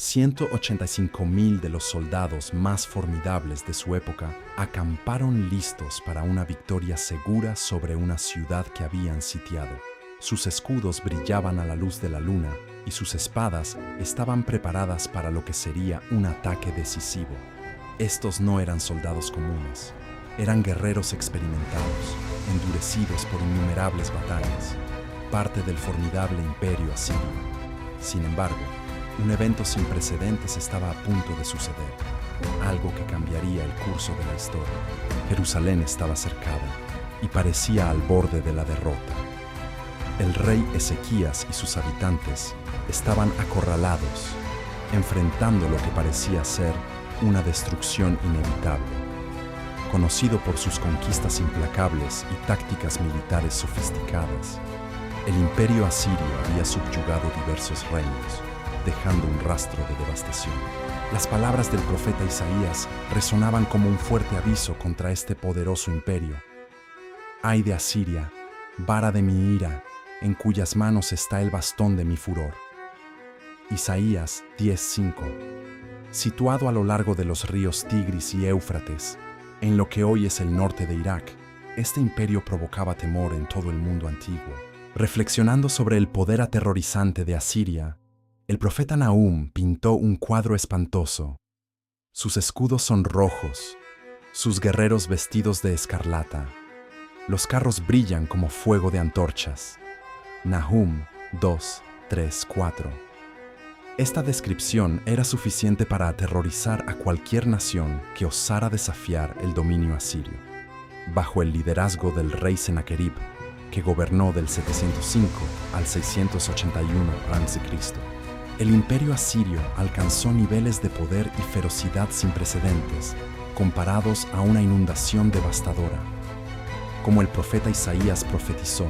185.000 de los soldados más formidables de su época acamparon listos para una victoria segura sobre una ciudad que habían sitiado. Sus escudos brillaban a la luz de la luna y sus espadas estaban preparadas para lo que sería un ataque decisivo. Estos no eran soldados comunes, eran guerreros experimentados, endurecidos por innumerables batallas, parte del formidable imperio asirio. Sin embargo, un evento sin precedentes estaba a punto de suceder, algo que cambiaría el curso de la historia. Jerusalén estaba cercada y parecía al borde de la derrota. El rey Ezequías y sus habitantes estaban acorralados, enfrentando lo que parecía ser una destrucción inevitable. Conocido por sus conquistas implacables y tácticas militares sofisticadas, el imperio asirio había subyugado diversos reinos, dejando un rastro de devastación. Las palabras del profeta Isaías resonaban como un fuerte aviso contra este poderoso imperio. ¡Ay de Asiria, vara de mi ira, en cuyas manos está el bastón de mi furor! Isaías 10:5. Situado a lo largo de los ríos Tigris y Éufrates, en lo que hoy es el norte de Irak, este imperio provocaba temor en todo el mundo antiguo. Reflexionando sobre el poder aterrorizante de Asiria, el profeta Nahum pintó un cuadro espantoso. Sus escudos son rojos, sus guerreros vestidos de escarlata. Los carros brillan como fuego de antorchas. Nahum 2:3-4. Esta descripción era suficiente para aterrorizar a cualquier nación que osara desafiar el dominio asirio. Bajo el liderazgo del rey Sennacherib, que gobernó del 705 al 681 a.C., el imperio asirio alcanzó niveles de poder y ferocidad sin precedentes, comparados a una inundación devastadora. Como el profeta Isaías profetizó,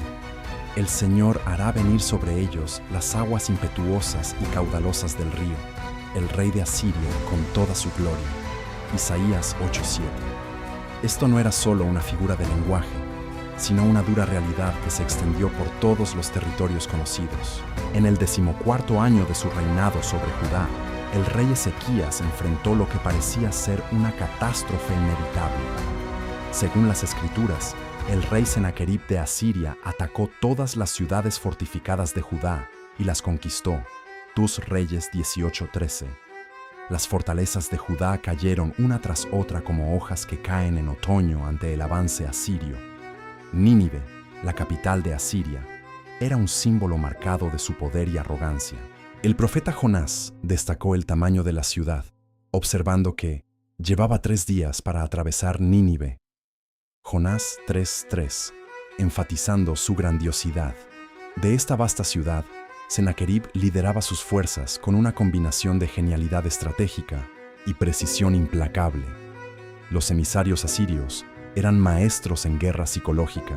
el Señor hará venir sobre ellos las aguas impetuosas y caudalosas del río, el rey de Asiria con toda su gloria. Isaías 8:7. Esto no era solo una figura de lenguaje, sino una dura realidad que se extendió por todos los territorios conocidos. En el 14º año de su reinado sobre Judá, el rey Ezequías enfrentó lo que parecía ser una catástrofe inevitable. Según las Escrituras, el rey Sennacherib de Asiria atacó todas las ciudades fortificadas de Judá y las conquistó. Tus Reyes 18:13. Las fortalezas de Judá cayeron una tras otra como hojas que caen en otoño ante el avance asirio. Nínive, la capital de Asiria, era un símbolo marcado de su poder y arrogancia. El profeta Jonás destacó el tamaño de la ciudad, observando que llevaba 3 días para atravesar Nínive. Jonás 3:3, enfatizando su grandiosidad. De esta vasta ciudad, Sennacherib lideraba sus fuerzas con una combinación de genialidad estratégica y precisión implacable. Los emisarios asirios eran maestros en guerra psicológica,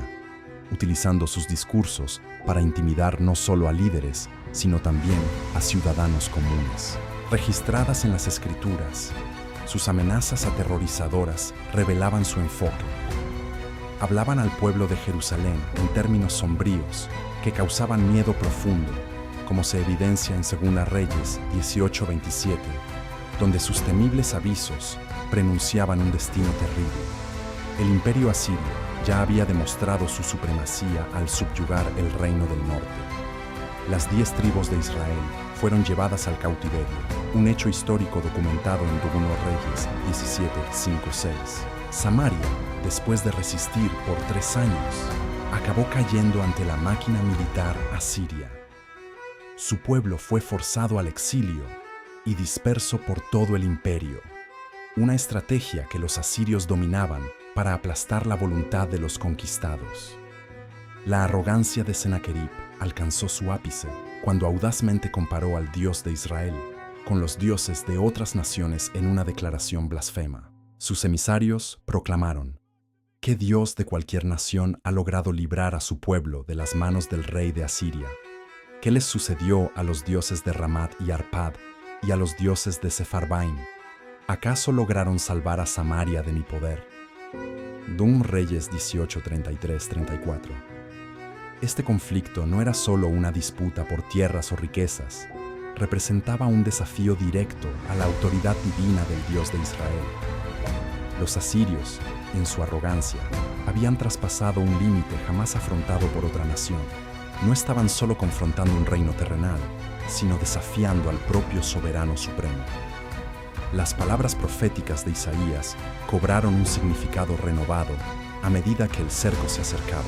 utilizando sus discursos para intimidar no solo a líderes, sino también a ciudadanos comunes. Registradas en las Escrituras, sus amenazas aterrorizadoras revelaban su enfoque. Hablaban al pueblo de Jerusalén en términos sombríos que causaban miedo profundo, como se evidencia en 2 Reyes 18:27, donde sus temibles avisos prenunciaban un destino terrible. El imperio asirio ya había demostrado su supremacía al subyugar el reino del norte. Las 10 tribus de Israel fueron llevadas al cautiverio, un hecho histórico documentado en 2 Reyes 17:5-6. Samaria, después de resistir por 3 años, acabó cayendo ante la máquina militar asiria. Su pueblo fue forzado al exilio y disperso por todo el imperio, una estrategia que los asirios dominaban para aplastar la voluntad de los conquistados. La arrogancia de Sennacherib alcanzó su ápice cuando audazmente comparó al Dios de Israel con los dioses de otras naciones en una declaración blasfema. Sus emisarios proclamaron: ¿qué Dios de cualquier nación ha logrado librar a su pueblo de las manos del rey de Asiria? ¿Qué les sucedió a los dioses de Ramat y Arpad y a los dioses de Sepharvaim? ¿Acaso lograron salvar a Samaria de mi poder? 2 Reyes 18:33-34. Este conflicto no era solo una disputa por tierras o riquezas, representaba un desafío directo a la autoridad divina del Dios de Israel. Los asirios, en su arrogancia, habían traspasado un límite jamás afrontado por otra nación. No estaban solo confrontando un reino terrenal, sino desafiando al propio soberano supremo. Las palabras proféticas de Isaías cobraron un significado renovado a medida que el cerco se acercaba.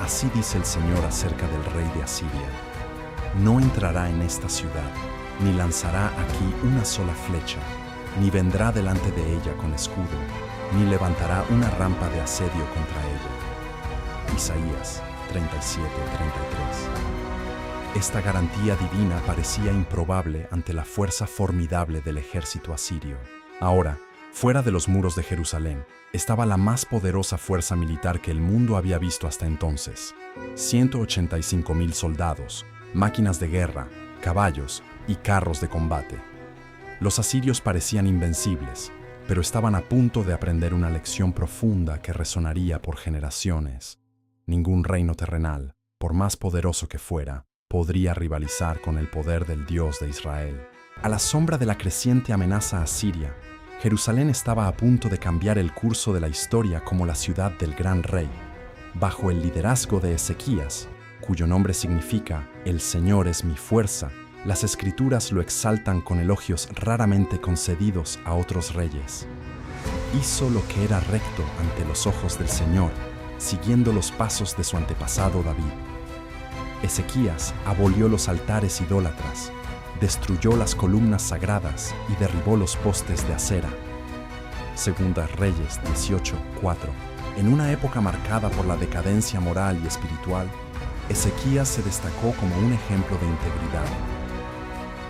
Así dice el Señor acerca del rey de Asiria: no entrará en esta ciudad, ni lanzará aquí una sola flecha, ni vendrá delante de ella con escudo, ni levantará una rampa de asedio contra ella. Isaías 37:33. Esta garantía divina parecía improbable ante la fuerza formidable del ejército asirio. Ahora, fuera de los muros de Jerusalén, estaba la más poderosa fuerza militar que el mundo había visto hasta entonces. 185,000 soldados, máquinas de guerra, caballos y carros de combate. Los asirios parecían invencibles, pero estaban a punto de aprender una lección profunda que resonaría por generaciones. Ningún reino terrenal, por más poderoso que fuera, podría rivalizar con el poder del Dios de Israel. A la sombra de la creciente amenaza asiria, Jerusalén estaba a punto de cambiar el curso de la historia como la ciudad del gran rey. Bajo el liderazgo de Ezequías, cuyo nombre significa «El Señor es mi fuerza», las Escrituras lo exaltan con elogios raramente concedidos a otros reyes. Hizo lo que era recto ante los ojos del Señor, siguiendo los pasos de su antepasado David. Ezequías abolió los altares idólatras, destruyó las columnas sagradas y derribó los postes de acera. Segunda Reyes 18:4. En una época marcada por la decadencia moral y espiritual, Ezequías se destacó como un ejemplo de integridad.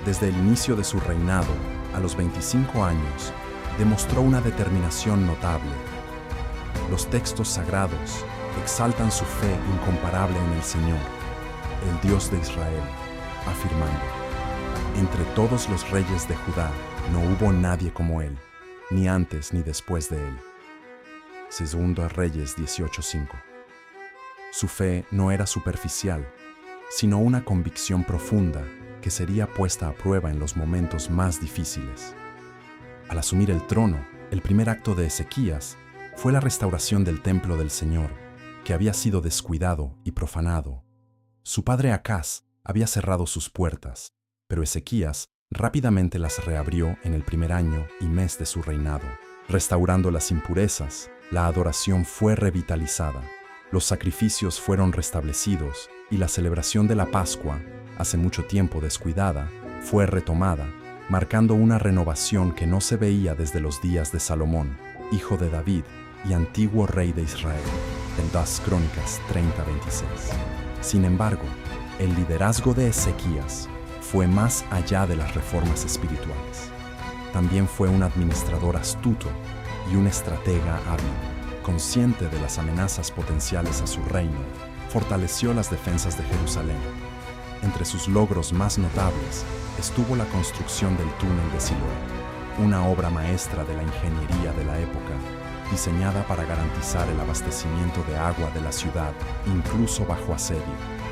Desde el inicio de su reinado, a los 25 años, demostró una determinación notable. Los textos sagrados exaltan su fe incomparable en el Señor, el Dios de Israel, afirmando: entre todos los reyes de Judá no hubo nadie como él, ni antes ni después de él. Segunda Reyes 18:5. Su fe no era superficial, sino una convicción profunda que sería puesta a prueba en los momentos más difíciles. Al asumir el trono, el primer acto de Ezequías fue la restauración del templo del Señor, que había sido descuidado y profanado. Su padre Acaz había cerrado sus puertas, pero Ezequías rápidamente las reabrió en el primer año y mes de su reinado. Restaurando las impurezas, la adoración fue revitalizada, los sacrificios fueron restablecidos y la celebración de la Pascua, hace mucho tiempo descuidada, fue retomada, marcando una renovación que no se veía desde los días de Salomón, hijo de David y antiguo rey de Israel, en 2 Crónicas 30:26. Sin embargo, el liderazgo de Ezequías fue más allá de las reformas espirituales. También fue un administrador astuto y un estratega hábil. Consciente de las amenazas potenciales a su reino, fortaleció las defensas de Jerusalén. Entre sus logros más notables estuvo la construcción del túnel de Siloé, una obra maestra de la ingeniería de la época, diseñada para garantizar el abastecimiento de agua de la ciudad, incluso bajo asedio.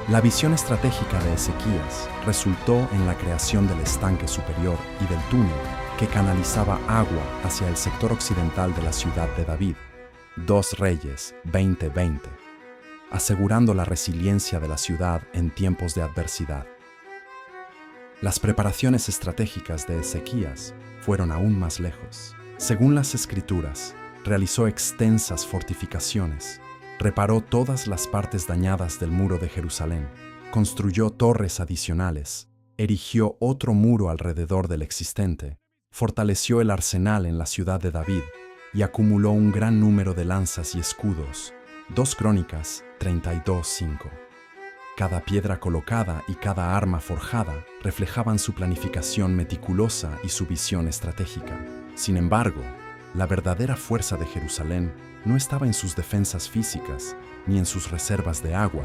La visión estratégica de Ezequías resultó en la creación del estanque superior y del túnel que canalizaba agua hacia el sector occidental de la ciudad de David, 2 Reyes 20:20, asegurando la resiliencia de la ciudad en tiempos de adversidad. Las preparaciones estratégicas de Ezequías fueron aún más lejos. Según las Escrituras, realizó extensas fortificaciones, reparó todas las partes dañadas del muro de Jerusalén, construyó torres adicionales, erigió otro muro alrededor del existente, fortaleció el arsenal en la ciudad de David y acumuló un gran número de lanzas y escudos. 2 Crónicas 32:5. Cada piedra colocada y cada arma forjada reflejaban su planificación meticulosa y su visión estratégica. Sin embargo, la verdadera fuerza de Jerusalén no estaba en sus defensas físicas ni en sus reservas de agua,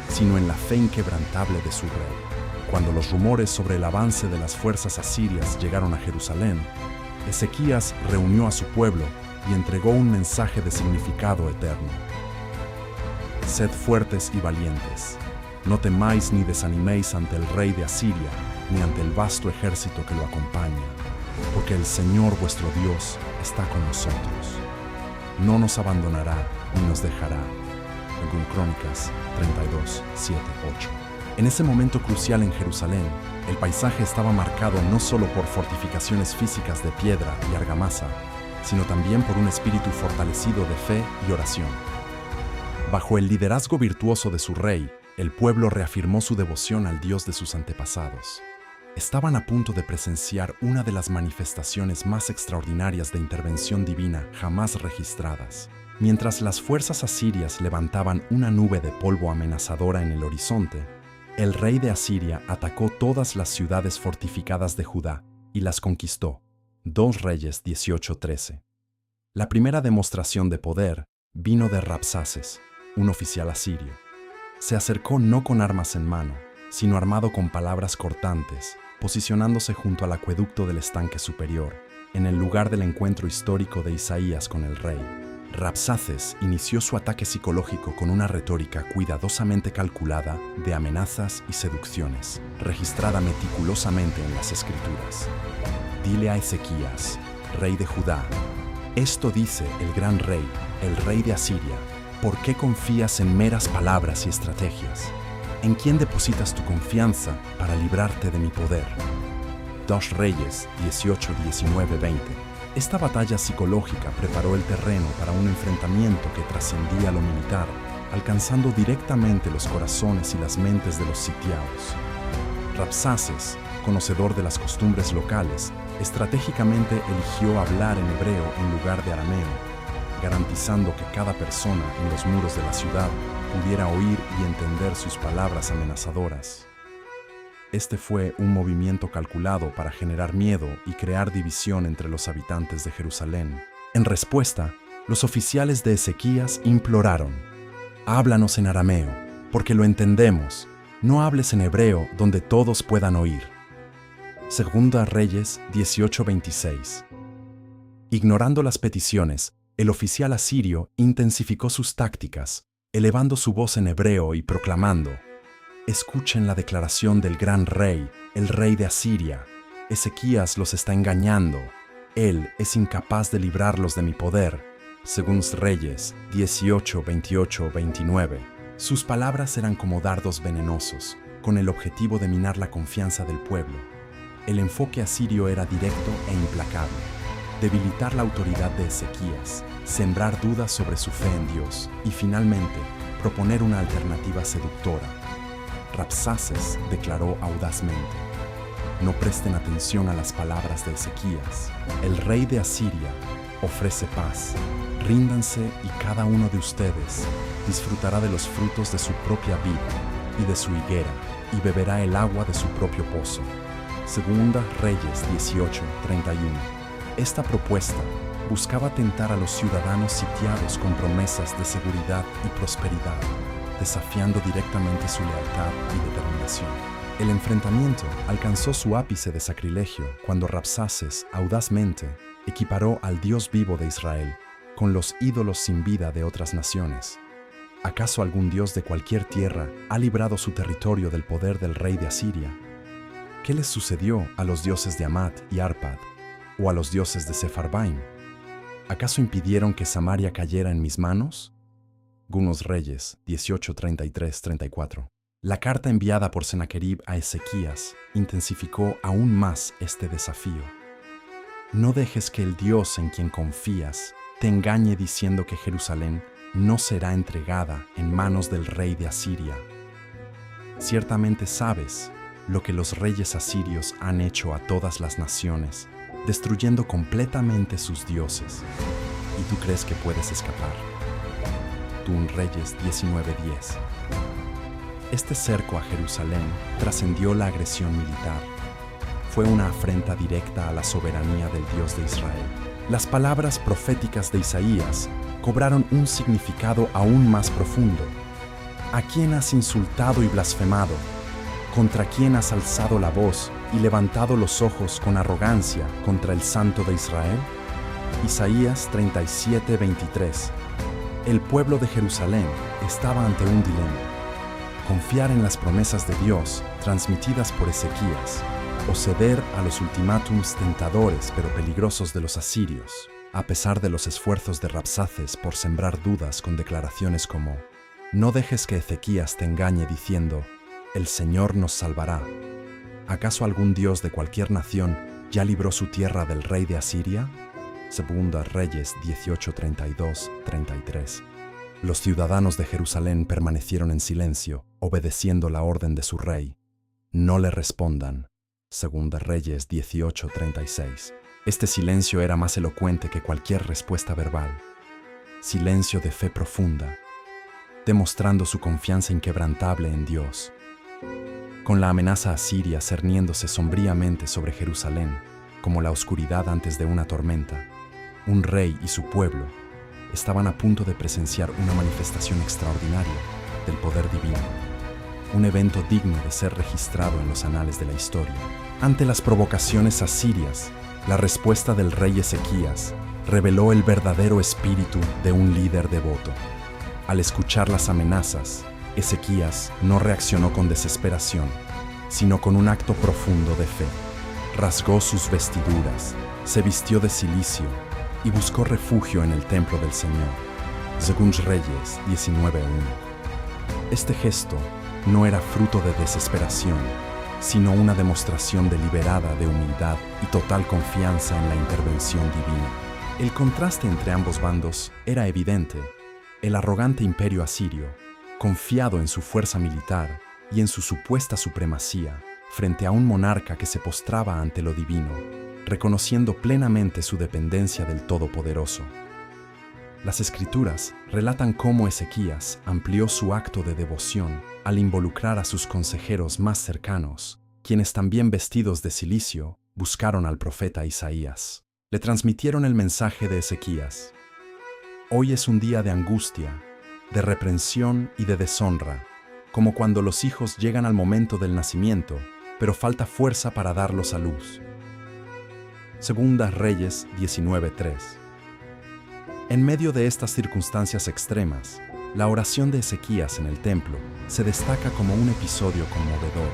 sino en la fe inquebrantable de su rey. Cuando los rumores sobre el avance de las fuerzas asirias llegaron a Jerusalén, Ezequías reunió a su pueblo y entregó un mensaje de significado eterno. Sed fuertes y valientes. No temáis ni desaniméis ante el rey de Asiria, ni ante el vasto ejército que lo acompaña, porque el Señor vuestro Dios está con nosotros. No nos abandonará ni nos dejará. Según Crónicas 32, 7, 8. En ese momento crucial en Jerusalén, el paisaje estaba marcado no solo por fortificaciones físicas de piedra y argamasa, sino también por un espíritu fortalecido de fe y oración. Bajo el liderazgo virtuoso de su rey, el pueblo reafirmó su devoción al Dios de sus antepasados. Estaban a punto de presenciar una de las manifestaciones más extraordinarias de intervención divina jamás registradas. Mientras las fuerzas asirias levantaban una nube de polvo amenazadora en el horizonte, el rey de Asiria atacó todas las ciudades fortificadas de Judá y las conquistó. 2 Reyes 18:13. La primera demostración de poder vino de Rabsaces, un oficial asirio. Se acercó no con armas en mano, sino armado con palabras cortantes, posicionándose junto al acueducto del estanque superior, en el lugar del encuentro histórico de Isaías con el rey. Rabsaces inició su ataque psicológico con una retórica cuidadosamente calculada de amenazas y seducciones, registrada meticulosamente en las Escrituras. Dile a Ezequías, rey de Judá, esto dice el gran rey, el rey de Asiria, ¿por qué confías en meras palabras y estrategias? ¿En quién depositas tu confianza para librarte de mi poder? 2 Reyes 18, 19, 20. Esta batalla psicológica preparó el terreno para un enfrentamiento que trascendía lo militar, alcanzando directamente los corazones y las mentes de los sitiados. Rabsaces, conocedor de las costumbres locales, estratégicamente eligió hablar en hebreo en lugar de arameo, garantizando que cada persona en los muros de la ciudad pudiera oír y entender sus palabras amenazadoras. Este fue un movimiento calculado para generar miedo y crear división entre los habitantes de Jerusalén. En respuesta, los oficiales de Ezequías imploraron: háblanos en arameo, porque lo entendemos. No hables en hebreo donde todos puedan oír. Segunda Reyes 18:26. Ignorando las peticiones, el oficial asirio intensificó sus tácticas, elevando su voz en hebreo y proclamando: escuchen la declaración del gran rey, el rey de Asiria. Ezequías los está engañando. Él es incapaz de librarlos de mi poder. Según Reyes 18, 28, 29. Sus palabras eran como dardos venenosos, con el objetivo de minar la confianza del pueblo. El enfoque asirio era directo e implacable: debilitar la autoridad de Ezequías, sembrar dudas sobre su fe en Dios y finalmente proponer una alternativa seductora. Rabsaces declaró audazmente: no presten atención a las palabras de Ezequías. El rey de Asiria ofrece paz. Ríndanse y cada uno de ustedes disfrutará de los frutos de su propia vida y de su higuera y beberá el agua de su propio pozo. Segunda Reyes 18, 31. Esta propuesta buscaba tentar a los ciudadanos sitiados con promesas de seguridad y prosperidad, desafiando directamente su lealtad y determinación. El enfrentamiento alcanzó su ápice de sacrilegio cuando Rabsaces audazmente equiparó al Dios vivo de Israel con los ídolos sin vida de otras naciones. ¿Acaso algún dios de cualquier tierra ha librado su territorio del poder del rey de Asiria? ¿Qué les sucedió a los dioses de Amat y Arpad, o a los dioses de Sefarbaim? ¿Acaso impidieron que Samaria cayera en mis manos? Algunos Reyes 18, 33, 34. La carta enviada por Sennacherib a Ezequías intensificó aún más este desafío. No dejes que el Dios en quien confías te engañe diciendo que Jerusalén no será entregada en manos del rey de Asiria. Ciertamente sabes lo que los reyes asirios han hecho a todas las naciones, destruyendo completamente sus dioses. ¿Y tú crees que puedes escapar? Tú Reyes 19:10. Este cerco a Jerusalén trascendió la agresión militar. Fue una afrenta directa a la soberanía del Dios de Israel. Las palabras proféticas de Isaías cobraron un significado aún más profundo. ¿A quién has insultado y blasfemado? ¿Contra quién has alzado la voz y levantado los ojos con arrogancia contra el Santo de Israel? Isaías 37:23. El pueblo de Jerusalén estaba ante un dilema: confiar en las promesas de Dios transmitidas por Ezequías o ceder a los ultimátums tentadores pero peligrosos de los asirios, a pesar de los esfuerzos de Rabsaces por sembrar dudas con declaraciones como: «No dejes que Ezequías te engañe diciendo, el Señor nos salvará». ¿Acaso algún dios de cualquier nación ya libró su tierra del rey de Asiria? Segunda Reyes 18:32-33. Los ciudadanos de Jerusalén permanecieron en silencio, obedeciendo la orden de su rey. No le respondan. Segunda Reyes 18:36. Este silencio era más elocuente que cualquier respuesta verbal. Silencio de fe profunda, demostrando su confianza inquebrantable en Dios. Con la amenaza asiria cerniéndose sombríamente sobre Jerusalén, como la oscuridad antes de una tormenta, un rey y su pueblo estaban a punto de presenciar una manifestación extraordinaria del poder divino, un evento digno de ser registrado en los anales de la historia. Ante las provocaciones asirias, la respuesta del rey Ezequías reveló el verdadero espíritu de un líder devoto. Al escuchar las amenazas, Ezequías no reaccionó con desesperación, sino con un acto profundo de fe. Rasgó sus vestiduras, se vistió de cilicio y buscó refugio en el templo del Señor. Según Reyes 19:1. Este gesto no era fruto de desesperación, sino una demostración deliberada de humildad y total confianza en la intervención divina. El contraste entre ambos bandos era evidente. El arrogante imperio asirio, confiado en su fuerza militar y en su supuesta supremacía, frente a un monarca que se postraba ante lo divino, reconociendo plenamente su dependencia del Todopoderoso. Las Escrituras relatan cómo Ezequías amplió su acto de devoción al involucrar a sus consejeros más cercanos, quienes también vestidos de cilicio buscaron al profeta Isaías. Le transmitieron el mensaje de Ezequías: «Hoy es un día de angustia, de reprensión y de deshonra, como cuando los hijos llegan al momento del nacimiento, pero falta fuerza para darlos a luz». Segunda Reyes 19:3. En medio de estas circunstancias extremas, la oración de Ezequías en el templo se destaca como un episodio conmovedor.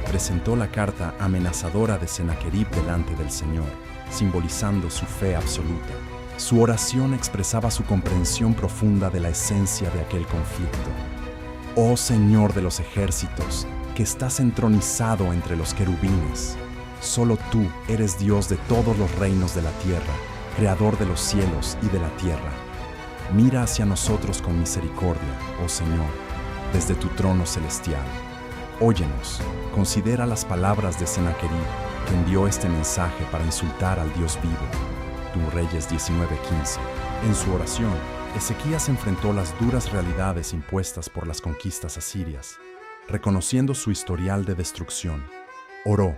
Presentó la carta amenazadora de Sennacherib delante del Señor, simbolizando su fe absoluta. Su oración expresaba su comprensión profunda de la esencia de aquel conflicto. «Oh Señor de los ejércitos, que estás entronizado entre los querubines, solo tú eres Dios de todos los reinos de la tierra, Creador de los cielos y de la tierra. Mira hacia nosotros con misericordia, oh Señor, desde tu trono celestial. Óyenos, considera las palabras de Sennacherib, que envió este mensaje para insultar al Dios vivo». Reyes 19:15. En su oración, Ezequías enfrentó las duras realidades impuestas por las conquistas asirias, reconociendo su historial de destrucción. Oró: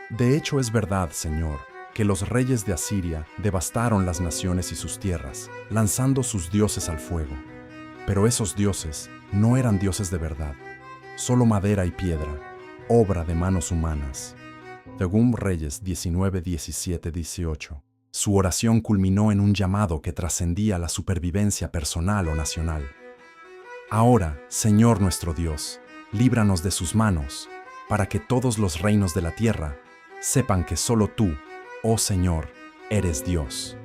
«De hecho es verdad, Señor, que los reyes de Asiria devastaron las naciones y sus tierras, lanzando sus dioses al fuego. Pero esos dioses no eran dioses de verdad, solo madera y piedra, obra de manos humanas». Según Reyes 19, 17, 18. Su oración culminó en un llamado que trascendía la supervivencia personal o nacional. «Ahora, Señor nuestro Dios, líbranos de sus manos, para que todos los reinos de la tierra sepan que solo tú, oh Señor, eres Dios».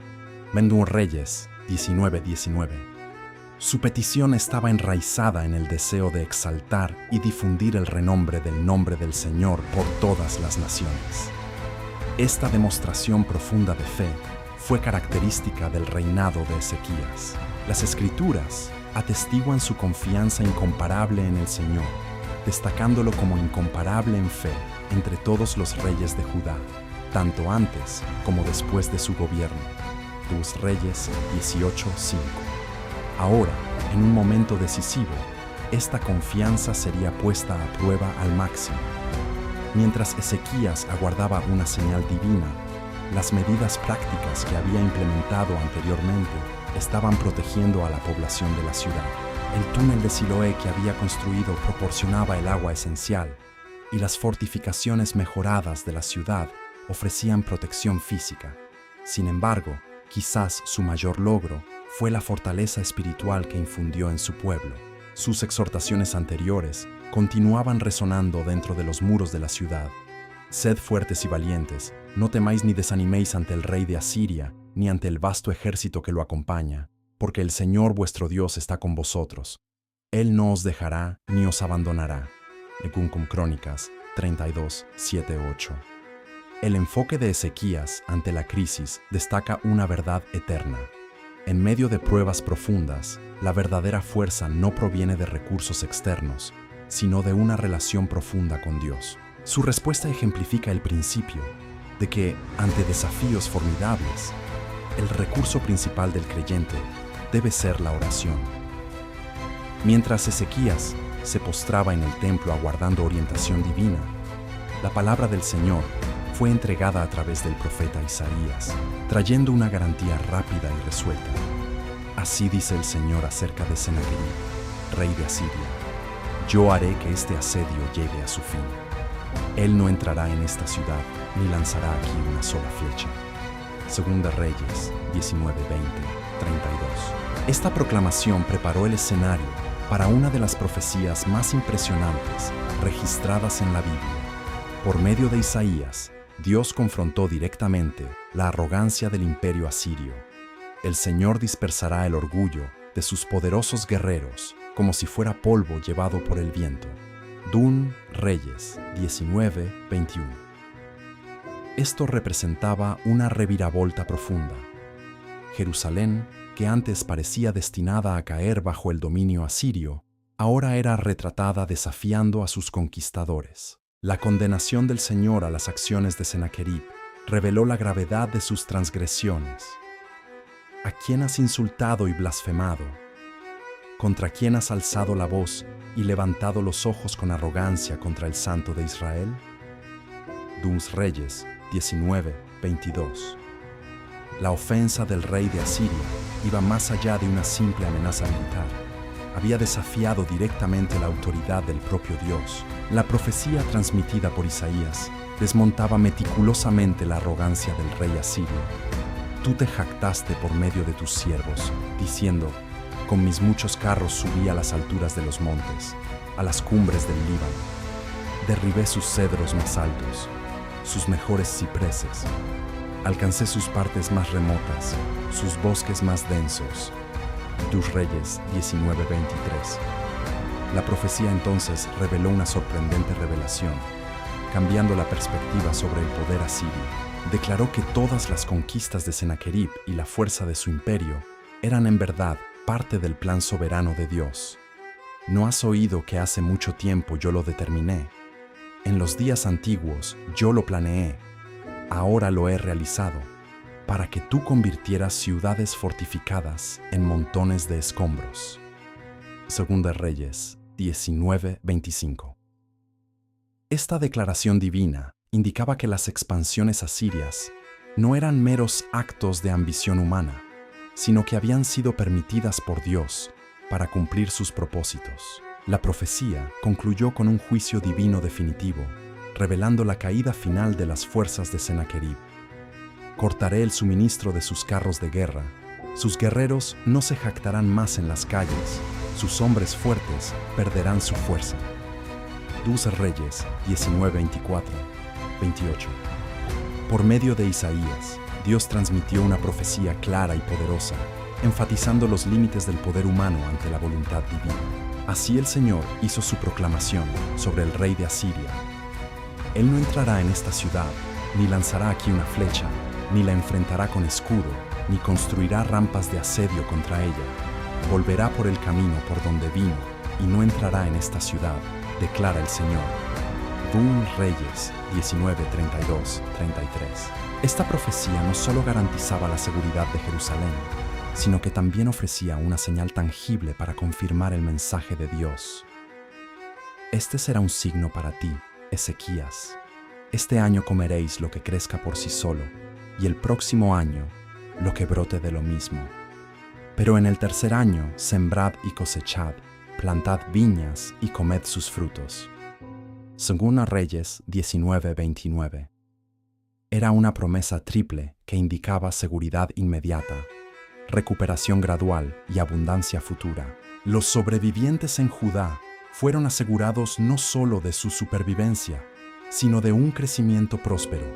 Según Reyes 19, 19. Su petición estaba enraizada en el deseo de exaltar y difundir el renombre del Señor por todas las naciones. Esta demostración profunda de fe fue característica del reinado de Ezequías. Las Escrituras atestiguan su confianza incomparable en el Señor, destacándolo como incomparable en fe entre todos los reyes de Judá, tanto antes como después de su gobierno. Reyes 18:5. Ahora, en un momento decisivo, esta confianza sería puesta a prueba al máximo. Mientras Ezequías aguardaba una señal divina, las medidas prácticas que había implementado anteriormente estaban protegiendo a la población de la ciudad. El túnel de Siloé que había construido proporcionaba el agua esencial, y las fortificaciones mejoradas de la ciudad ofrecían protección física. Sin embargo, quizás su mayor logro fue la fortaleza espiritual que infundió en su pueblo. Sus exhortaciones anteriores continuaban resonando dentro de los muros de la ciudad, Sed fuertes y valientes, no temáis ni desaniméis ante el rey de Asiria, ni ante el vasto ejército que lo acompaña, porque el Señor vuestro Dios está con vosotros. Él no os dejará ni os abandonará. Según Crónicas 32, 7, 8. El enfoque de Ezequías ante la crisis destaca una verdad eterna. En medio de pruebas profundas, la verdadera fuerza no proviene de recursos externos, sino de una relación profunda con Dios. Su respuesta ejemplifica el principio de que, ante desafíos formidables, el recurso principal del creyente debe ser la oración. Mientras Ezequías se postraba en el templo aguardando orientación divina, la palabra del Señor fue entregada a través del profeta Isaías, trayendo una garantía rápida y resuelta. Así dice el Señor acerca de Sennacherib, rey de Asiria: yo haré que este asedio llegue a su fin. Él no entrará en esta ciudad ni lanzará aquí una sola flecha. Segunda Reyes 19, 20, 32. Esta proclamación preparó el escenario para una de las profecías más impresionantes registradas en la Biblia. Por medio de Isaías, Dios confrontó directamente la arrogancia del imperio asirio. El Señor dispersará el orgullo de sus poderosos guerreros como si fuera polvo llevado por el viento. Segunda Reyes 19, 21. Esto representaba una reviravolta profunda. Jerusalén, que antes parecía destinada a caer bajo el dominio asirio, ahora era retratada desafiando a sus conquistadores. La condenación del Señor a las acciones de Sennacherib reveló la gravedad de sus transgresiones. ¿A quién has insultado y blasfemado? ¿Contra quién has alzado la voz y levantado los ojos con arrogancia contra el Santo de Israel? Segunda Reyes 19, 22. La ofensa del rey de Asiria iba más allá de una simple amenaza militar. Había desafiado directamente la autoridad del propio Dios. La profecía transmitida por Isaías desmontaba meticulosamente la arrogancia del rey asirio. Tú te jactaste por medio de tus siervos, diciendo: con mis muchos carros subí a las alturas de los montes, a las cumbres del Líbano. Derribé sus cedros más altos, sus mejores cipreses. Alcancé sus partes más remotas, sus bosques más densos. Tus Reyes 19:23. La profecía entonces reveló una sorprendente revelación, cambiando la perspectiva sobre el poder asirio. Declaró que todas las conquistas de Sennacherib y la fuerza de su imperio eran en verdad parte del plan soberano de Dios. ¿No has oído que hace mucho tiempo yo lo determiné? En los días antiguos yo lo planeé, ahora lo he realizado, para que tú convirtieras ciudades fortificadas en montones de escombros. Segunda Reyes 19:25. Esta declaración divina indicaba que las expansiones asirias no eran meros actos de ambición humana, sino que habían sido permitidas por Dios para cumplir sus propósitos. La profecía concluyó con un juicio divino definitivo, revelando la caída final de las fuerzas de Sennacherib. Cortaré el suministro de sus carros de guerra. Sus guerreros no se jactarán más en las calles. Sus hombres fuertes perderán su fuerza. Segunda Reyes 19:24, 28. Por medio de Isaías, Dios transmitió una profecía clara y poderosa, enfatizando los límites del poder humano ante la voluntad divina. Así el Señor hizo su proclamación sobre el rey de Asiria. Él no entrará en esta ciudad, ni lanzará aquí una flecha, ni la enfrentará con escudo, ni construirá rampas de asedio contra ella. Volverá por el camino por donde vino, y no entrará en esta ciudad, declara el Señor. Segunda Reyes 19:32, 33. Esta profecía no solo garantizaba la seguridad de Jerusalén, sino que también ofrecía una señal tangible para confirmar el mensaje de Dios. Este será un signo para ti, Ezequías. Este año comeréis lo que crezca por sí solo, y el próximo año lo que brote de lo mismo. Pero en el tercer año sembrad y cosechad, plantad viñas y comed sus frutos. Segunda Reyes 19:29. Era una promesa triple que indicaba seguridad inmediata, recuperación gradual y abundancia futura. Los sobrevivientes en Judá fueron asegurados no solo de su supervivencia, sino de un crecimiento próspero.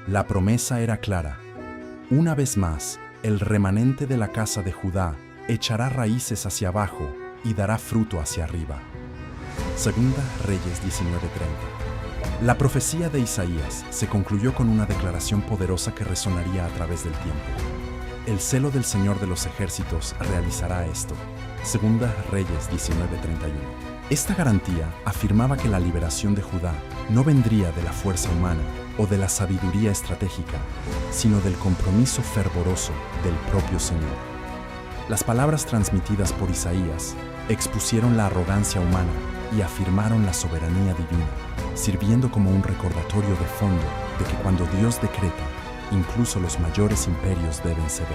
La promesa era clara. Una vez más, el remanente de la casa de Judá echará raíces hacia abajo y dará fruto hacia arriba. Segunda Reyes 19:30. La profecía de Isaías se concluyó con una declaración poderosa que resonaría a través del tiempo. El celo del Señor de los ejércitos realizará esto. Segunda Reyes 19:31. Esta garantía afirmaba que la liberación de Judá no vendría de la fuerza humana o de la sabiduría estratégica, sino del compromiso fervoroso del propio Señor. Las palabras transmitidas por Isaías expusieron la arrogancia humana y afirmaron la soberanía divina, sirviendo como un recordatorio de fondo de que cuando Dios decreta, incluso los mayores imperios deben ceder.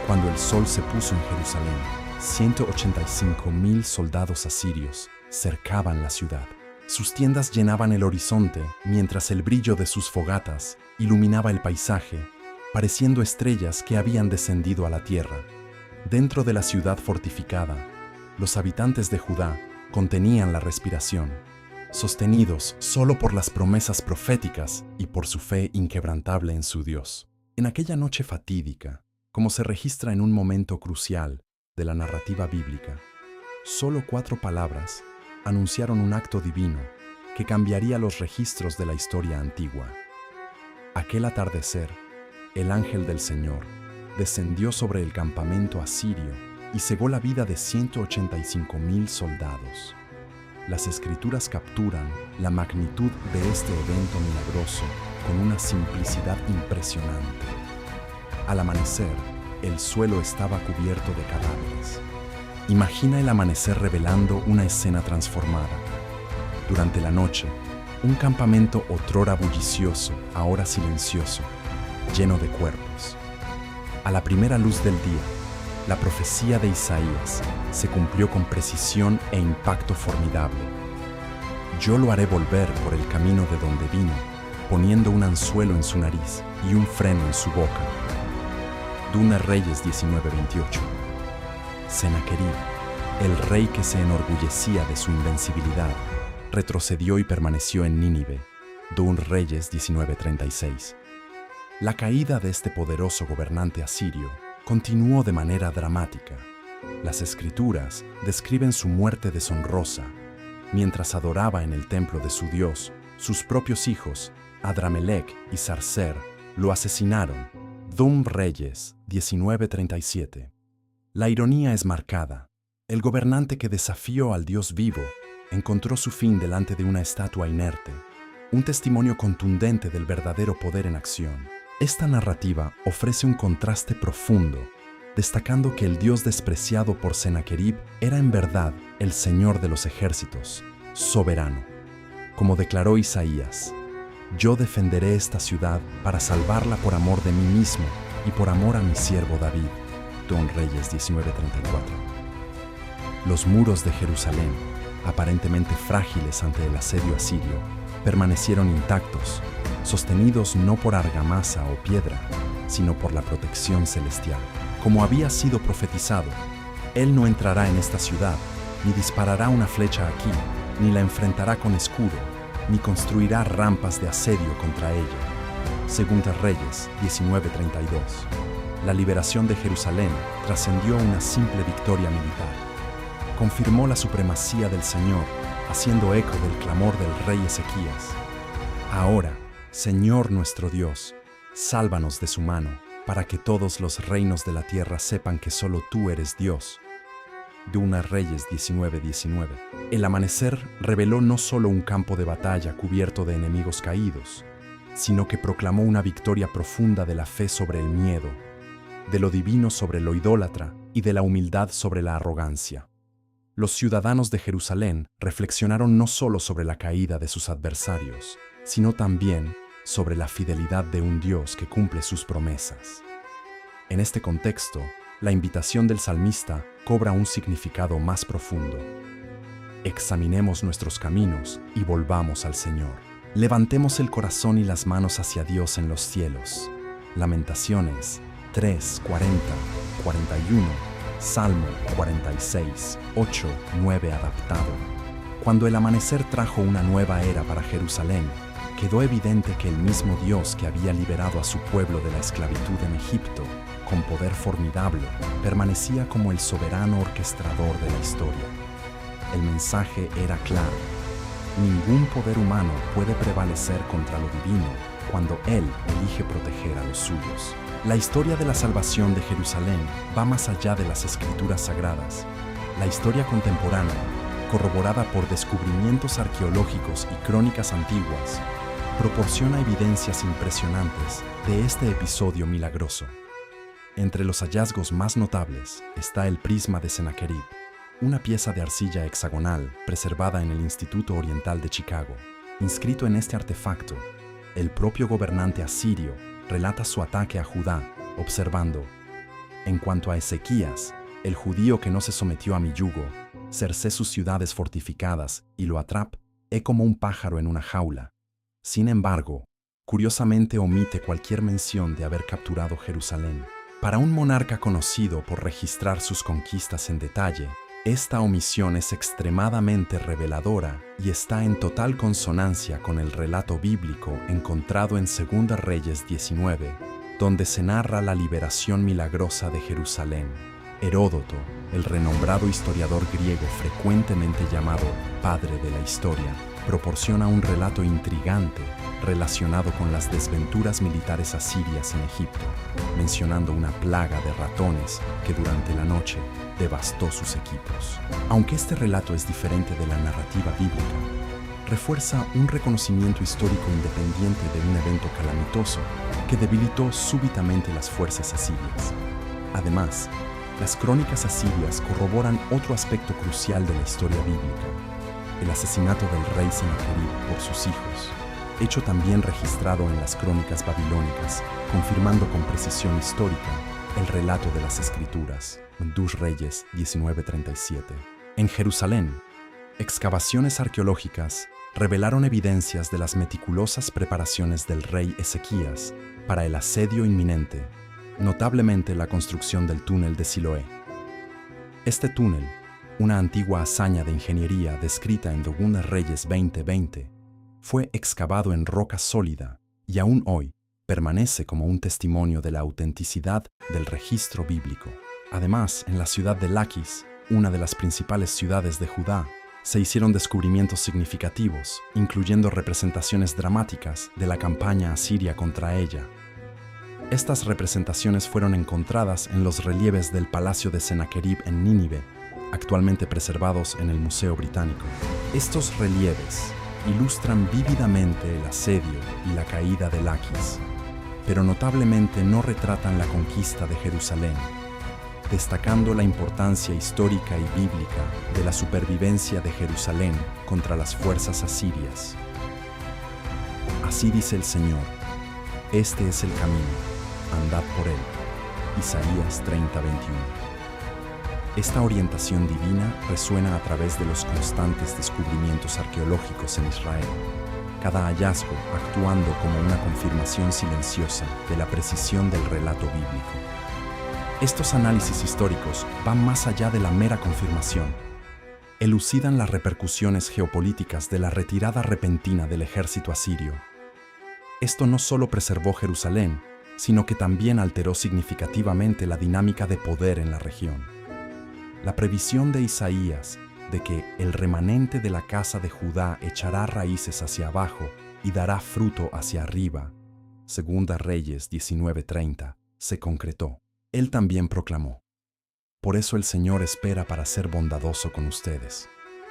Cuando el sol se puso en Jerusalén, 185,000 soldados asirios cercaban la ciudad. Sus tiendas llenaban el horizonte mientras el brillo de sus fogatas iluminaba el paisaje, pareciendo estrellas que habían descendido a la tierra. Dentro de la ciudad fortificada, los habitantes de Judá contenían la respiración, sostenidos solo por las promesas proféticas y por su fe inquebrantable en su Dios. En aquella noche fatídica, como se registra en un momento crucial de la narrativa bíblica, solo 4 palabras anunciaron un acto divino que cambiaría los registros de la historia antigua. Aquel atardecer, el ángel del Señor descendió sobre el campamento asirio y cegó la vida de 185,000 soldados. Las Escrituras capturan la magnitud de este evento milagroso con una simplicidad impresionante. Al amanecer, el suelo estaba cubierto de cadáveres. Imagina el amanecer revelando una escena transformada. Durante la noche, un campamento otrora bullicioso, ahora silencioso, lleno de cuerpos. A la primera luz del día, la profecía de Isaías se cumplió con precisión e impacto formidable. Yo lo haré volver por el camino de donde vino, poniendo un anzuelo en su nariz y un freno en su boca. Segunda Reyes 19:28. Sennacherib, el rey que se enorgullecía de su invencibilidad, retrocedió y permaneció en Nínive. Segunda Reyes 19:36. La caída de este poderoso gobernante asirio continuó de manera dramática. Las Escrituras describen su muerte deshonrosa. Mientras adoraba en el templo de su Dios, sus propios hijos, Adramelech y Sarser, lo asesinaron. Segunda Reyes 19:37. La ironía es marcada. El gobernante que desafió al Dios vivo encontró su fin delante de una estatua inerte, un testimonio contundente del verdadero poder en acción. Esta narrativa ofrece un contraste profundo, destacando que el Dios despreciado por Sennacherib era en verdad el Señor de los ejércitos, soberano. Como declaró Isaías, yo defenderé esta ciudad para salvarla por amor de mí mismo y por amor a mi siervo David. Segunda Reyes 19:34. Los muros de Jerusalén, aparentemente frágiles ante el asedio asirio, permanecieron intactos, sostenidos no por argamasa o piedra, sino por la protección celestial. Como había sido profetizado, Él no entrará en esta ciudad, ni disparará una flecha aquí, ni la enfrentará con escudo, ni construirá rampas de asedio contra ella. Segunda Reyes 19:32. La liberación de Jerusalén trascendió una simple victoria militar. Confirmó la supremacía del Señor, haciendo eco del clamor del rey Ezequías. Ahora, Señor nuestro Dios, sálvanos de su mano, para que todos los reinos de la tierra sepan que solo tú eres Dios. Segunda Reyes 19:19. El amanecer reveló no solo un campo de batalla cubierto de enemigos caídos, sino que proclamó una victoria profunda de la fe sobre el miedo, de lo divino sobre lo idólatra y de la humildad sobre la arrogancia. Los ciudadanos de Jerusalén reflexionaron no solo sobre la caída de sus adversarios, sino también sobre la fidelidad de un Dios que cumple sus promesas. En este contexto, la invitación del salmista cobra un significado más profundo. Examinemos nuestros caminos y volvamos al Señor. Levantemos el corazón y las manos hacia Dios en los cielos. Lamentaciones 3, 40, 41, Salmo 46, 8, 9 adaptado, Cuando el amanecer trajo una nueva era para Jerusalén, quedó evidente que el mismo Dios que había liberado a su pueblo de la esclavitud en Egipto, con poder formidable, permanecía como el soberano orquestador de la historia. El mensaje era claro: ningún poder humano puede prevalecer contra lo divino cuando Él elige proteger a los suyos. La historia de la salvación de Jerusalén va más allá de las escrituras sagradas. La historia contemporánea, corroborada por descubrimientos arqueológicos y crónicas antiguas, proporciona evidencias impresionantes de este episodio milagroso. Entre los hallazgos más notables está el prisma de Sennacherib, una pieza de arcilla hexagonal preservada en el Instituto Oriental de Chicago. Inscrito en este artefacto, el propio gobernante asirio relata su ataque a Judá, observando: en cuanto a Ezequías, el judío que no se sometió a mi yugo, cercé sus ciudades fortificadas y lo atrapé como un pájaro en una jaula. Sin embargo, curiosamente omite cualquier mención de haber capturado Jerusalén. Para un monarca conocido por registrar sus conquistas en detalle, esta omisión es extremadamente reveladora y está en total consonancia con el relato bíblico encontrado en 2 Reyes 19, donde se narra la liberación milagrosa de Jerusalén. Heródoto, el renombrado historiador griego frecuentemente llamado padre de la historia, proporciona un relato intrigante relacionado con las desventuras militares asirias en Egipto, mencionando una plaga de ratones que durante la noche devastó sus equipos. Aunque este relato es diferente de la narrativa bíblica, refuerza un reconocimiento histórico independiente de un evento calamitoso que debilitó súbitamente las fuerzas asirias. Además, las crónicas asirias corroboran otro aspecto crucial de la historia bíblica: el asesinato del rey Sennacherib por sus hijos, hecho también registrado en las crónicas babilónicas, confirmando con precisión histórica el relato de las escrituras. 2 Reyes 19:37. En Jerusalén, excavaciones arqueológicas revelaron evidencias de las meticulosas preparaciones del rey Ezequías para el asedio inminente, notablemente la construcción del túnel de Siloé. Este túnel, una antigua hazaña de ingeniería descrita en 2 Reyes 20:20, fue excavado en roca sólida y aún hoy permanece como un testimonio de la autenticidad del registro bíblico. Además, en la ciudad de Laquis, una de las principales ciudades de Judá, se hicieron descubrimientos significativos, incluyendo representaciones dramáticas de la campaña asiria contra ella. Estas representaciones fueron encontradas en los relieves del Palacio de Sennacherib en Nínive, actualmente preservados en el Museo Británico. Estos relieves ilustran vívidamente el asedio y la caída de Laquis, pero notablemente no retratan la conquista de Jerusalén, destacando la importancia histórica y bíblica de la supervivencia de Jerusalén contra las fuerzas asirias. Así dice el Señor: este es el camino, andad por él. Isaías 30:21. Esta orientación divina resuena a través de los constantes descubrimientos arqueológicos en Israel, cada hallazgo actuando como una confirmación silenciosa de la precisión del relato bíblico. Estos análisis históricos van más allá de la mera confirmación. Elucidan las repercusiones geopolíticas de la retirada repentina del ejército asirio. Esto no solo preservó Jerusalén, sino que también alteró significativamente la dinámica de poder en la región. La previsión de Isaías de que el remanente de la casa de Judá echará raíces hacia abajo y dará fruto hacia arriba, 2 Reyes 19:30, se concretó. Él también proclamó: por eso el Señor espera para ser bondadoso con ustedes.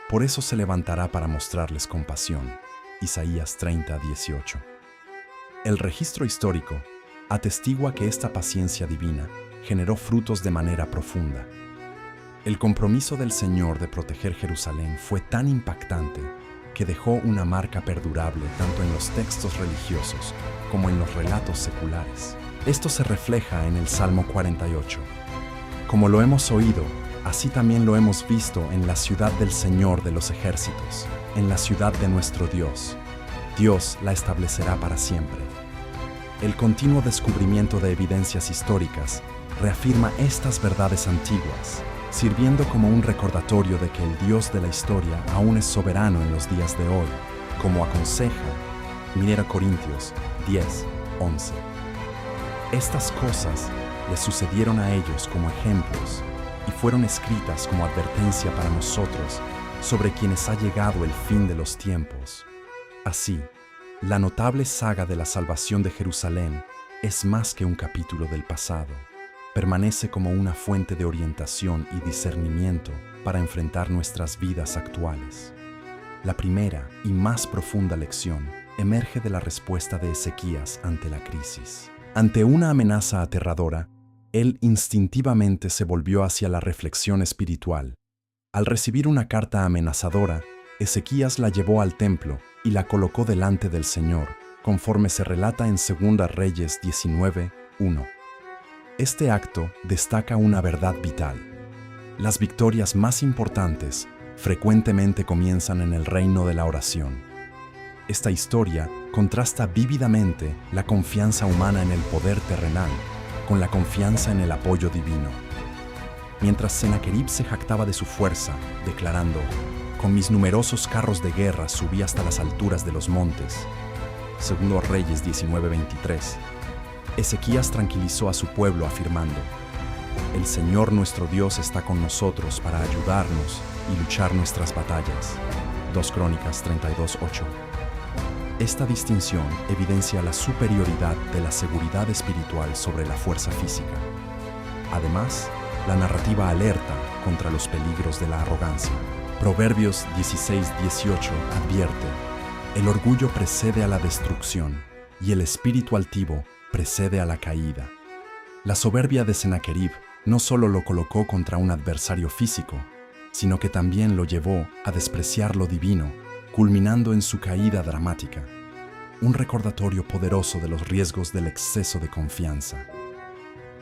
Por eso se levantará para mostrarles compasión. Isaías 30:18. El registro histórico atestigua que esta paciencia divina generó frutos de manera profunda. El compromiso del Señor de proteger Jerusalén fue tan impactante que dejó una marca perdurable tanto en los textos religiosos como en los relatos seculares. Esto se refleja en el Salmo 48. Como lo hemos oído, así también lo hemos visto en la ciudad del Señor de los ejércitos, en la ciudad de nuestro Dios. Dios la establecerá para siempre. El continuo descubrimiento de evidencias históricas reafirma estas verdades antiguas, sirviendo como un recordatorio de que el Dios de la historia aún es soberano en los días de hoy, como aconseja 1 Corintios 10:11. Estas cosas les sucedieron a ellos como ejemplos y fueron escritas como advertencia para nosotros sobre quienes ha llegado el fin de los tiempos. Así, la notable saga de la salvación de Jerusalén es más que un capítulo del pasado. Permanece como una fuente de orientación y discernimiento para enfrentar nuestras vidas actuales. La primera y más profunda lección emerge de la respuesta de Ezequías ante la crisis. Ante una amenaza aterradora, él instintivamente se volvió hacia la reflexión espiritual. Al recibir una carta amenazadora, Ezequías la llevó al templo y la colocó delante del Señor, conforme se relata en 2 Reyes 19:1. Este acto destaca una verdad vital. Las victorias más importantes frecuentemente comienzan en el reino de la oración. Esta historia contrasta vívidamente la confianza humana en el poder terrenal con la confianza en el apoyo divino. Mientras Sennacherib se jactaba de su fuerza, declarando: «Con mis numerosos carros de guerra subí hasta las alturas de los montes», 2 Reyes 19:23, Ezequías tranquilizó a su pueblo afirmando: «El Señor nuestro Dios está con nosotros para ayudarnos y luchar nuestras batallas», 2 Crónicas 32:8. Esta distinción evidencia la superioridad de la seguridad espiritual sobre la fuerza física. Además, la narrativa alerta contra los peligros de la arrogancia. Proverbios 16:18 advierte: «El orgullo precede a la destrucción y el espíritu altivo precede a la caída». La soberbia de Sennacherib no solo lo colocó contra un adversario físico, sino que también lo llevó a despreciar lo divino, culminando en su caída dramática. Un recordatorio poderoso de los riesgos del exceso de confianza.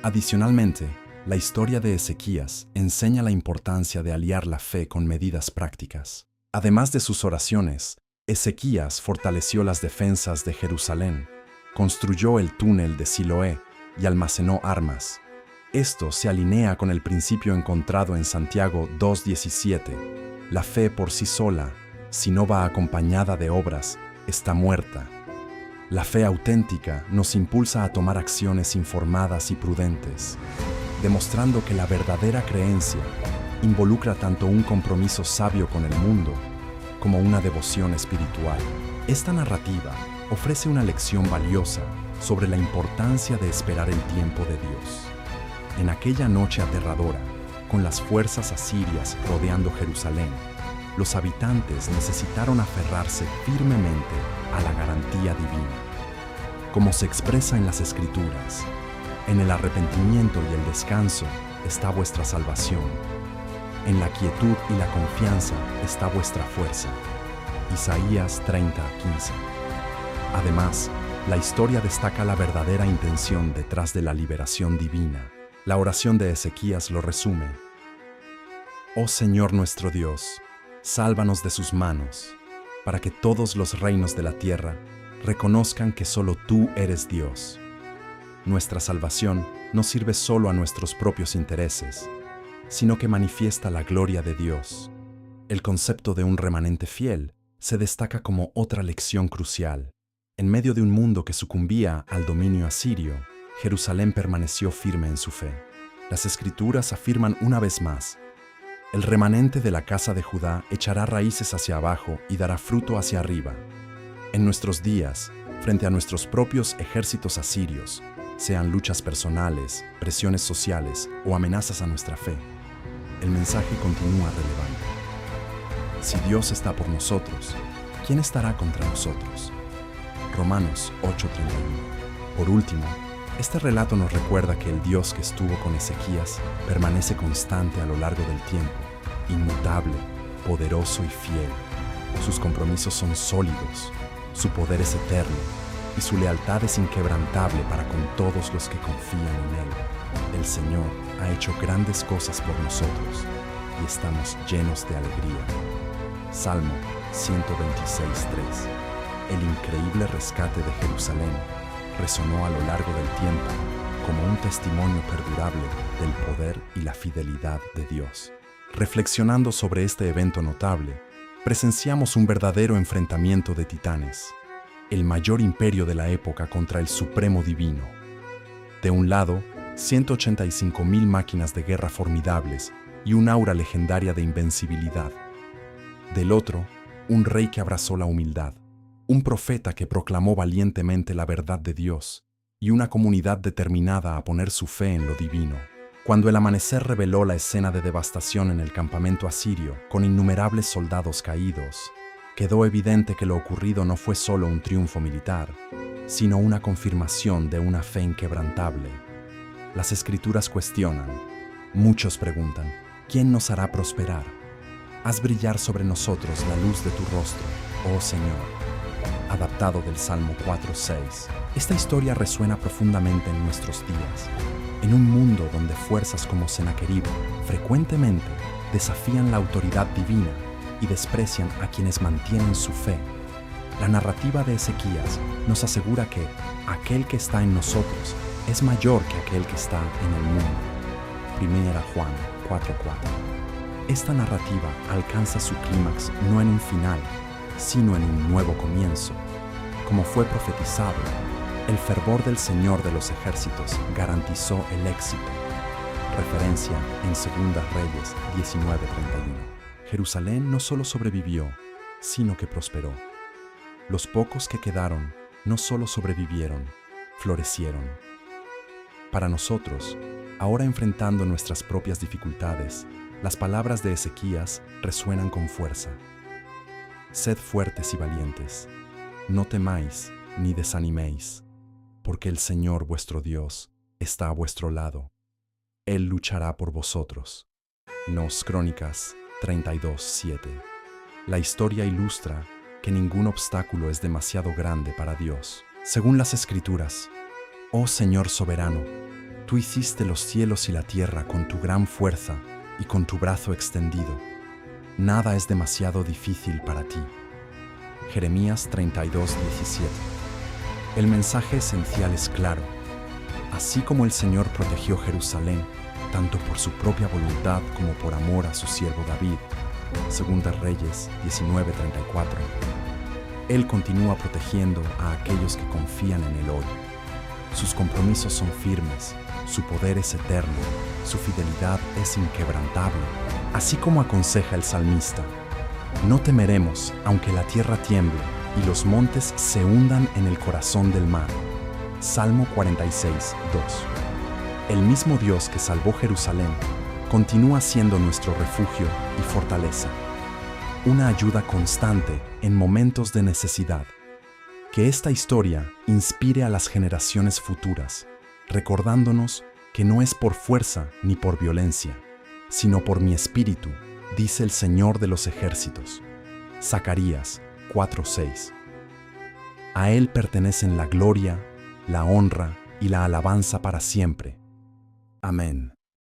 Adicionalmente, la historia de Ezequías enseña la importancia de aliar la fe con medidas prácticas. Además de sus oraciones, Ezequías fortaleció las defensas de Jerusalén, construyó el túnel de Siloé y almacenó armas. Esto se alinea con el principio encontrado en Santiago 2:17. La fe por sí sola, si no va acompañada de obras, está muerta. La fe auténtica nos impulsa a tomar acciones informadas y prudentes, demostrando que la verdadera creencia involucra tanto un compromiso sabio con el mundo como una devoción espiritual. Esta narrativa ofrece una lección valiosa sobre la importancia de esperar el tiempo de Dios. En aquella noche aterradora, con las fuerzas asirias rodeando Jerusalén, los habitantes necesitaron aferrarse firmemente a la garantía divina. Como se expresa en las Escrituras, en el arrepentimiento y el descanso está vuestra salvación. En la quietud y la confianza está vuestra fuerza. Isaías 30:15. Además, la historia destaca la verdadera intención detrás de la liberación divina. La oración de Ezequías lo resume: «Oh Señor nuestro Dios, sálvanos de sus manos, para que todos los reinos de la tierra reconozcan que solo tú eres Dios». Nuestra salvación no sirve solo a nuestros propios intereses, sino que manifiesta la gloria de Dios. El concepto de un remanente fiel se destaca como otra lección crucial. En medio de un mundo que sucumbía al dominio asirio, Jerusalén permaneció firme en su fe. Las Escrituras afirman una vez más: «El remanente de la casa de Judá echará raíces hacia abajo y dará fruto hacia arriba». En nuestros días, frente a nuestros propios ejércitos asirios, sean luchas personales, presiones sociales o amenazas a nuestra fe, el mensaje continúa relevante. Si Dios está por nosotros, ¿quién estará contra nosotros? Romanos 8:31. Por último, este relato nos recuerda que el Dios que estuvo con Ezequías permanece constante a lo largo del tiempo, inmutable, poderoso y fiel. Sus compromisos son sólidos, su poder es eterno y su lealtad es inquebrantable para con todos los que confían en Él. El Señor ha hecho grandes cosas por nosotros y estamos llenos de alegría. Salmo 126:3. El increíble rescate de Jerusalén resonó a lo largo del tiempo, como un testimonio perdurable del poder y la fidelidad de Dios. Reflexionando sobre este evento notable, presenciamos un verdadero enfrentamiento de titanes, el mayor imperio de la época contra el Supremo Divino. De un lado, 185.000 máquinas de guerra formidables y un aura legendaria de invencibilidad. Del otro, un rey que abrazó la humildad, un profeta que proclamó valientemente la verdad de Dios y una comunidad determinada a poner su fe en lo divino. Cuando el amanecer reveló la escena de devastación en el campamento asirio, con innumerables soldados caídos, quedó evidente que lo ocurrido no fue solo un triunfo militar, sino una confirmación de una fe inquebrantable. Las Escrituras cuestionan, muchos preguntan, ¿quién nos hará prosperar? Haz brillar sobre nosotros la luz de tu rostro, oh Señor. Adaptado del Salmo 4:6. Esta historia resuena profundamente en nuestros días. En un mundo donde fuerzas como Sennacherib frecuentemente desafían la autoridad divina y desprecian a quienes mantienen su fe, la narrativa de Ezequías nos asegura que aquel que está en nosotros es mayor que aquel que está en el mundo. Primera Juan 4:4. Esta narrativa alcanza su clímax no en un final, sino en un nuevo comienzo. Como fue profetizado, el fervor del Señor de los ejércitos garantizó el éxito. Referencia en Segunda Reyes 19:31. Jerusalén no solo sobrevivió, sino que prosperó. Los pocos que quedaron no solo sobrevivieron, florecieron. Para nosotros, ahora enfrentando nuestras propias dificultades, las palabras de Ezequías resuenan con fuerza. Sed fuertes y valientes, no temáis ni desaniméis, porque el Señor vuestro Dios está a vuestro lado. Él luchará por vosotros. Nos Crónicas 32:7. La historia ilustra que ningún obstáculo es demasiado grande para Dios. Según las Escrituras, oh Señor soberano, tú hiciste los cielos y la tierra con tu gran fuerza y con tu brazo extendido. Nada es demasiado difícil para ti. Jeremías 32:17. El mensaje esencial es claro. Así como el Señor protegió Jerusalén, tanto por su propia voluntad como por amor a su siervo David, Segunda Reyes 19:34, Él continúa protegiendo a aquellos que confían en Él hoy. Sus compromisos son firmes, su poder es eterno, su fidelidad es inquebrantable. Así como aconseja el salmista, no temeremos aunque la tierra tiemble y los montes se hundan en el corazón del mar. Salmo 46:2. El mismo Dios que salvó Jerusalén continúa siendo nuestro refugio y fortaleza, una ayuda constante en momentos de necesidad. Que esta historia inspire a las generaciones futuras, recordándonos que no es por fuerza ni por violencia, sino por mi espíritu, dice el Señor de los ejércitos. Zacarías 4:6. A Él pertenecen la gloria, la honra y la alabanza para siempre. Amén.